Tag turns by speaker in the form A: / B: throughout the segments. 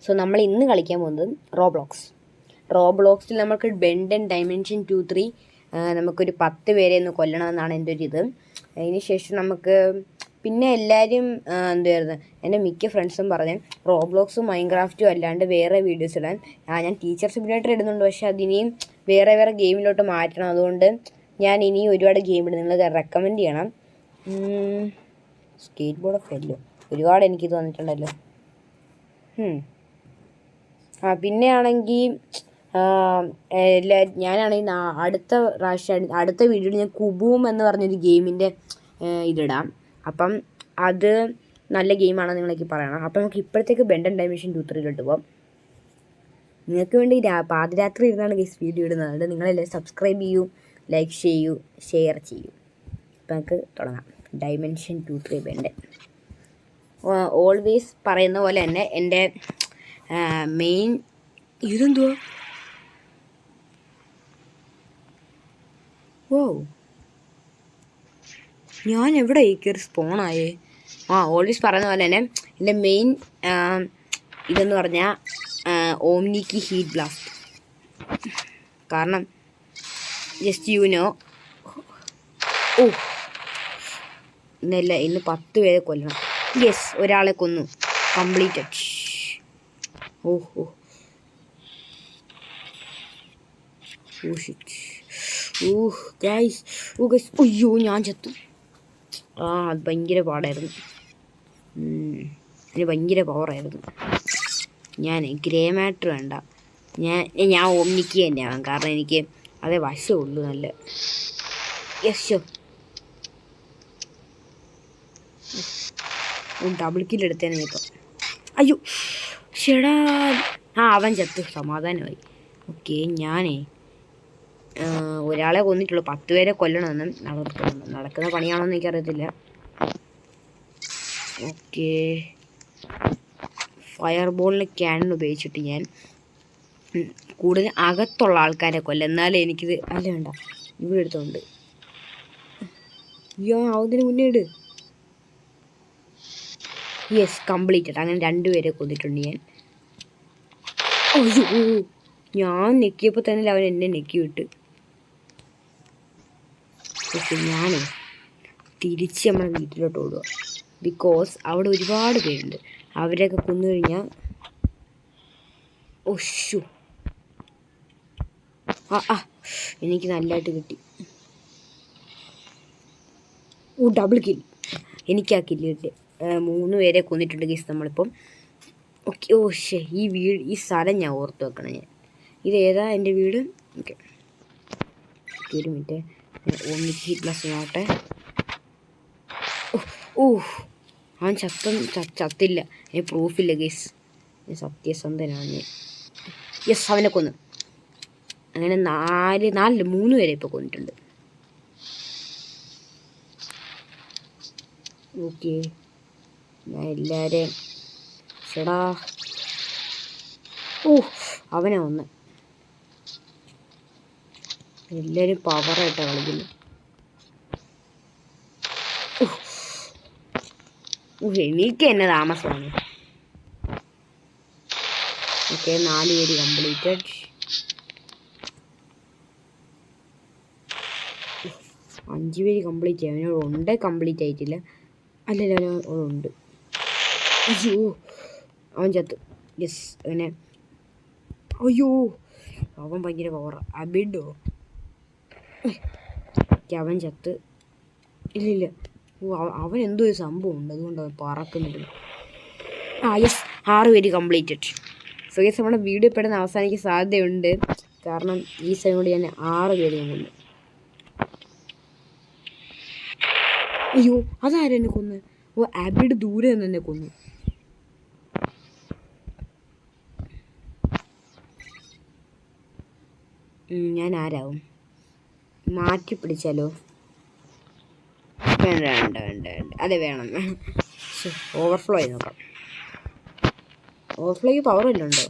A: So നമ്മൾ ഇന്ന് കളിക്കാൻ പോകുന്നത് റോബ്ലോക്സിൽ നമുക്ക് ബെൻഡൻ ഡൈമെൻഷൻ 2-3 നമുക്കൊരു 10 പേരെ ഒന്ന് കൊല്ലണമെന്നാണ് എൻ്റെ ഒരു ഇത്. അതിന് ശേഷം നമുക്ക് പിന്നെ എല്ലാവരും എന്തായിരുന്നു എൻ്റെ മിക്ക ഫ്രണ്ട്സും പറഞ്ഞ് റോബ്ലോക്സും മൈൻക്രാഫ്റ്റും അല്ലാണ്ട് വേറെ വീഡിയോസ് ഇടാൻ. ഞാൻ ടീച്ചർ സിമുലേറ്റർ ഇടുന്നുണ്ട്, പക്ഷെ അതിനെയും വേറെ ഗെയിമിലോട്ട് മാറ്റണം. അതുകൊണ്ട് ഞാൻ ഇനിയും ഒരുപാട് ഗെയിം ഇടും, നിങ്ങൾ റെക്കമെൻഡ് ചെയ്യണം. സ്കേറ്റ് ബോർഡ് ഓഫ് എല്ലോ ഒരുപാട് എനിക്ക് തോന്നിയിട്ടുണ്ടല്ലോ. പിന്നെയാണെങ്കിൽ ഞാനാണെങ്കിൽ അടുത്ത വീഡിയോയിൽ ഞാൻ കുബൂം എന്ന് പറഞ്ഞൊരു ഗെയിമിൻ്റെ ഇതിടാം. അപ്പം അത് നല്ല ഗെയിമാണെന്ന് നിങ്ങളേക്ക് പറയണം. അപ്പം നമുക്ക് ഇപ്പോഴത്തേക്ക് ബെൻഡൻ ഡൈമെൻഷൻ 2-3 പോകാം. നിങ്ങൾക്ക് വേണ്ടി പാതിരാത്രി ഇരുന്നാണ് ഗെയിം വീഡിയോ ഇടുന്നത്. അതുകൊണ്ട് നിങ്ങളെല്ലാം സബ്സ്ക്രൈബ് ചെയ്യൂ, ലൈക്ക് ചെയ്യൂ, ഷെയർ ചെയ്യൂ. അപ്പം നമുക്ക് തുടങ്ങാം. ഡൈമെൻഷൻ 2-3 ബെൻഡൻ. ഓൾവേസ് പറയുന്ന പോലെ തന്നെ എൻ്റെ മെയിൻ ഇതെന്തുവാ? ഓ, ഞാൻ എവിടെ കയറി സ്പോണായേ? ഓൾവേസ് പറയുന്ന പോലെ തന്നെ എൻ്റെ മെയിൻ ഇതെന്ന് പറഞ്ഞാൽ ഓംനിക്ക് ഹീറ്റ് ബ്ലാസ്റ്റ്. കാരണം ജസ്റ്റ് യുനോ ഇന്ന് 10 പേരെ കൊല്ലണം. യെസ്, ഒരാളെ കൊന്നു. കംപ്ലീറ്റഡ്. ഓഹോ ഗൈസ്, അയ്യോ ഞാൻ ചത്തു. അത് ഭയങ്കര പാടായിരുന്നു. അതിന് ഭയങ്കര പവറായിരുന്നു. ഞാൻ ഗ്രേ മാറ്റർ വേണ്ട, ഞാൻ ഓംനിക്ക് തന്നെയാവാം. കാരണം എനിക്ക് അതേ വശമുള്ളൂ നല്ല. യെസ്, ഡബിൾ കില്ല് എടുത്തേനെ ഇപ്പം. അയ്യോ ഷെടാ, അവൻ ചത്തു, സമാധാനമായി. ഓക്കെ, ഞാനേ ഒരാളെ കൊന്നിട്ടുള്ളൂ, 10 പേരെ കൊല്ലണമെന്ന്. നടക്കുന്ന പണിയാണോന്ന് എനിക്കറിയത്തില്ല. ഓക്കെ, ഫയർ ബോളിന് ക്യാനൺ ഉപയോഗിച്ചിട്ട് ഞാൻ കൂടുതൽ അകത്തുള്ള ആൾക്കാരെ കൊല്ലാം. എന്നാലേ എനിക്കിത് അല്ല വേണ്ട, ഇവിടെ എടുത്തോണ്ട് അതിന് മുന്നേ ഇട്. Yes, completed. അങ്ങനെ 2 പേരെ കൊന്നിട്ടുണ്ട് ഞാൻ. അയ്യോ, ഞാൻ നെക്കിയപ്പോൾ തന്നെ അവൻ എന്നെ നെക്കി വിട്ട്. ഓക്കെ, ഞാനേ തിരിച്ച് നമ്മുടെ വീട്ടിലോട്ട് ഓടുക. ബിക്കോസ് അവിടെ ഒരുപാട് പേരുണ്ട്. അവരെയൊക്കെ കൊന്നു കഴിഞ്ഞാൽ ഒഷു എനിക്ക് നല്ലതായിട്ട് കിട്ടി. Double kill. എനിക്ക് ആ കില്ല് കിട്ടി. 3 പേരെ കൊന്നിട്ടുണ്ട് ഗൈസ് നമ്മളിപ്പം. ഓക്കെ, ഈ സ്ഥലം ഞാൻ ഓർത്ത് വെക്കണം. ഇതേതാ എൻ്റെ വീട്? ഓക്കെ, ഒരു മിനിറ്റ്, ഒന്നിച്ച് പ്ലസ് നോട്ടെ. അവൻ ചത്തില്ല. എനിക്ക് പ്രൂഫില്ല ഗൈസ്, സത്യസന്ധനാണ് ഞാൻ. യെസ്, അവനെ കൊന്നു. അങ്ങനെ 3 പേരെ ഇപ്പോൾ കൊന്നിട്ടുണ്ട്. ഓക്കെ, ഞാൻ എല്ലാവരെയും ചേടാ. അവനെ ഒന്ന് എല്ലാവരും പവറായിട്ടാണ് കളിക്കുന്നു. എനിക്ക് തന്നെ താമസമാണ്. ഓക്കെ, 4 പേര് കംപ്ലീറ്റഡ്. 5 പേര് കംപ്ലീറ്റ് ആയി. അവനോട് കംപ്ലീറ്റ് ആയിട്ടില്ല. അല്ലല്ല, അവനുണ്ട്. അയ്യോ, അവൻ ചത്ത്. യെസ്, അവനെ. അയ്യോ, അവൻ ഭയങ്കര പവറാ. അബിഡോ, അവൻ ചത്ത്. ഇല്ല, അവൻ എന്തോ ഒരു സംഭവം ഉണ്ട്, അതുകൊണ്ട് അവൻ പറക്കുന്നില്ല. യെസ്, 6 പേര് കംപ്ലീറ്റഡ്. സോ യെസ്, നമ്മുടെ വീഡിയോ പെട്ടെന്ന് അവസാനിക്കാൻ സാധ്യതയുണ്ട്. കാരണം ഈ സമയം കൊണ്ട് ഞാൻ 6 പേര് കൊന്നു. അയ്യോ, അതാരും എന്നെ കൊന്ന്? ആബിഡ് ദൂരെ നിന്ന് എന്നെ കൊന്നു. ഞാൻ ആരാവും? മാറ്റി പിടിച്ചാലോ? വേണ്ട, അതെ വേണം. ഓവർഫ്ലോ ആയി നോക്കാം. ഓവർഫ്ലോയ്ക്ക് പവർ വല്ലതുണ്ടോ?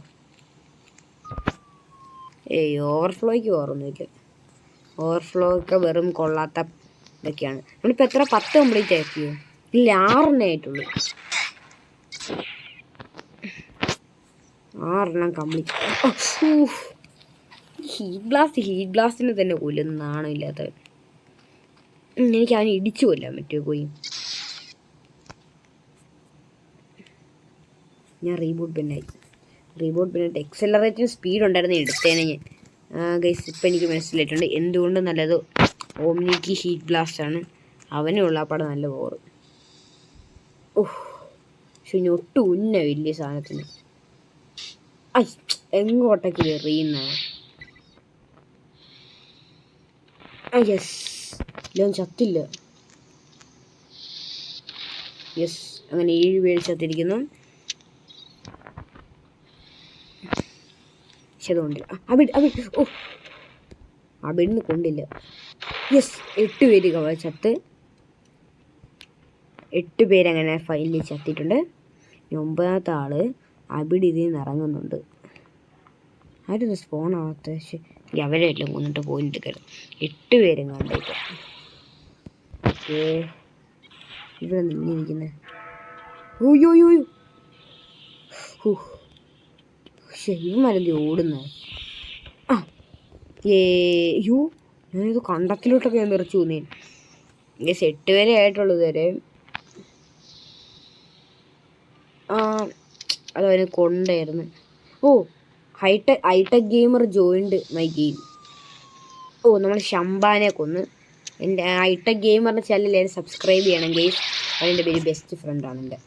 A: ഓവർഫ്ലോയ്ക്ക് പവറൊന്നുമില്ല. ഓവർഫ്ലോയ്ക്ക് വെറും കൊള്ളാത്ത ഇതൊക്കെയാണ്. നമ്മളിപ്പോൾ എത്ര 10 കംപ്ലീറ്റ് ആക്കിയോ? ഇല്ല, 6 ആയിട്ടുള്ളൂ. 6 കംപ്ലീറ്റ്. ഹീറ്റ് ബ്ലാസ്റ്റിന് തന്നെ കൊല്ലുന്ന നാണമില്ലാത്തവൻ. എനിക്ക് അവനെ ഇടിച്ചു കൊല്ലാൻ പറ്റുമോ പോയി? ഞാൻ റീബൂട്ട് പിന്നിട്ട് എക്സലറേറ്റിംഗ് സ്പീഡ് ഉണ്ടായിരുന്നു എടുത്തേനെ ഞാൻ. ഗൈസ് ഇപ്പം എനിക്ക് മനസ്സിലായിട്ടുണ്ട് എന്തുകൊണ്ട് നല്ലത് ഓംനിക്ക് ഹീറ്റ് ബ്ലാസ്റ്റ് ആണ്. അവനുള്ള പാടെ നല്ല പവർ. പക്ഷെ ഇനി ഒട്ടും വലിയ സാധനത്തിന് എങ്ങോട്ടേക്ക് എറിയുന്ന. Yes loan ചത്തില്ല. യെസ് അങ്ങനെ 7 പേര് ചത്തിരിക്കുന്നു. പക്ഷെ അതുകൊണ്ടില്ല. അവിടുന്ന് കൊണ്ടില്ല. യെസ് 8 പേര് ചത്ത്. 8 പേരങ്ങനെ ഫൈനലി ചത്തിട്ടുണ്ട്. 9ാമത്തെ ആള് അബിഡ് ഇതിൽ നിന്ന് ഇറങ്ങുന്നുണ്ട്. ആരും സ്പോൺ ആവാത്ത. പക്ഷെ അവരെ എല്ലാം കൊന്നിട്ട് പോയിന്റ് കയറും. 8 പേരും കണ്ടേക്കും. ഓക്കേ ഇവിടെ നിന്നിരിക്കുന്നത്. പക്ഷെ ഇവന്മാരെന്തി ഓടുന്നത്? ഞാനിത് കണ്ടത്തിലോട്ടൊക്കെ ഞാൻ നിറച്ചു തോന്നി. 8 പേരെ ആയിട്ടുള്ളൂ ഇതുവരെ. അതവന് കൊണ്ടായിരുന്നു. Hitech gamer joined my game. നമ്മൾ ഷംബാനെ കൊന്ന്. എൻ്റെ ഹൈടെക് ഗെയിമറിൻ്റെ ചാനലിൽ സബ്സ്ക്രൈബ് ചെയ്യണം ഗെയിം. അതിൻ്റെ പേര് ബെസ്റ്റ് ഫ്രണ്ടാണ് എൻ്റെ.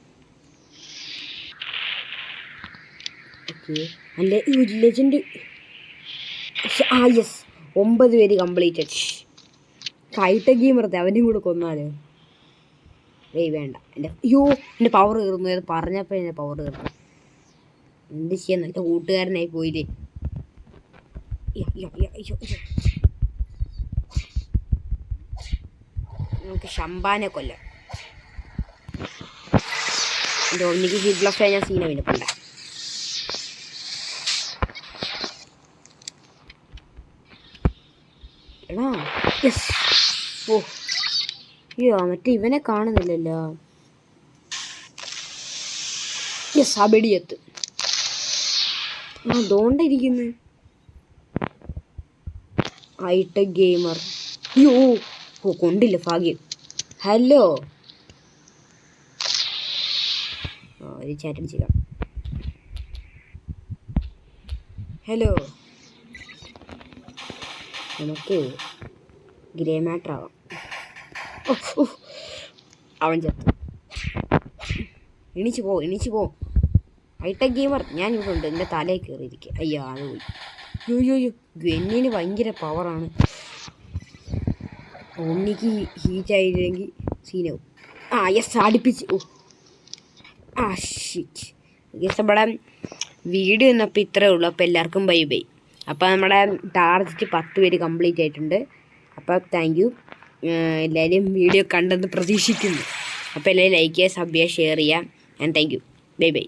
A: ഓക്കെ അല്ലേ ഈ ലെജൻഡ്. യെസ് 9 പേര് കംപ്ലീറ്റഡ്. ഹൈടെക് ഗെയിമറത്തെ അവനും കൂടെ കൊന്നാലോ? വേണ്ട. എൻ്റെ പവർ കയറുന്നു. അത് പറഞ്ഞപ്പോൾ എൻ്റെ പവർ കയറുന്നു. എന്ത് ചെയ്യാൻ, നല്ല കൂട്ടുകാരനായി പോയില്ലേ. നമുക്ക് ഷംബാനെ കൊല്ലാം. എൻ്റെ ഒന്നിക്ക് ഹീറ്റ് ബ്ലാസ്റ്റ് ഞാൻ സീന വിലപ്പുണ്ട്. എടാ യെസ്. മറ്റേ ഇവനെ കാണുന്നില്ലല്ലോ. യെസ് അബിഡിയത്ത്. അതുകൊണ്ടിരിക്കുന്നു ഹൈടെക് ഗെയിമർ. കൊണ്ടില്ല ഭാഗ്യം. ഹലോ ഒരു ചാറ്റ് ചെയ്യാം. ഹലോ നമുക്ക് ഗ്രേ മാറ്റർ ആവാം. അവൻ ചത്തു. എണീച്ച് പോ ഹൈടെക് ഗെയിമർ. ഞാൻ ഇവിടെ ഉണ്ട്. എൻ്റെ തലയിൽ കയറിയിരിക്കുക. അത് പോയി. ഗ്വെന്നിന് ഭയങ്കര പവറാണ്. ഒന്നിക്ക് ഹീറ്റ് ആയില്ലെങ്കിൽ സീനാവും. യെസ് അടുപ്പിച്ച്. ഷിറ്റ്. യെസ് നമ്മുടെ വീഡിയോ എന്നപ്പോൾ ഇത്രയേ ഉള്ളൂ. അപ്പോൾ എല്ലാവർക്കും ബൈ. അപ്പോൾ നമ്മുടെ ടാർഗറ്റ് 10 പേര് കംപ്ലീറ്റ് ആയിട്ടുണ്ട്. അപ്പോൾ താങ്ക് യു. എല്ലാവരും വീഡിയോ കണ്ടെന്ന് പ്രതീക്ഷിക്കുന്നു. അപ്പോൾ എല്ലാവരും ലൈക്ക് ചെയ്യുക, സബ് ചെയ്യുക, ഷെയർ ചെയ്യുക. And thank you. ബൈ.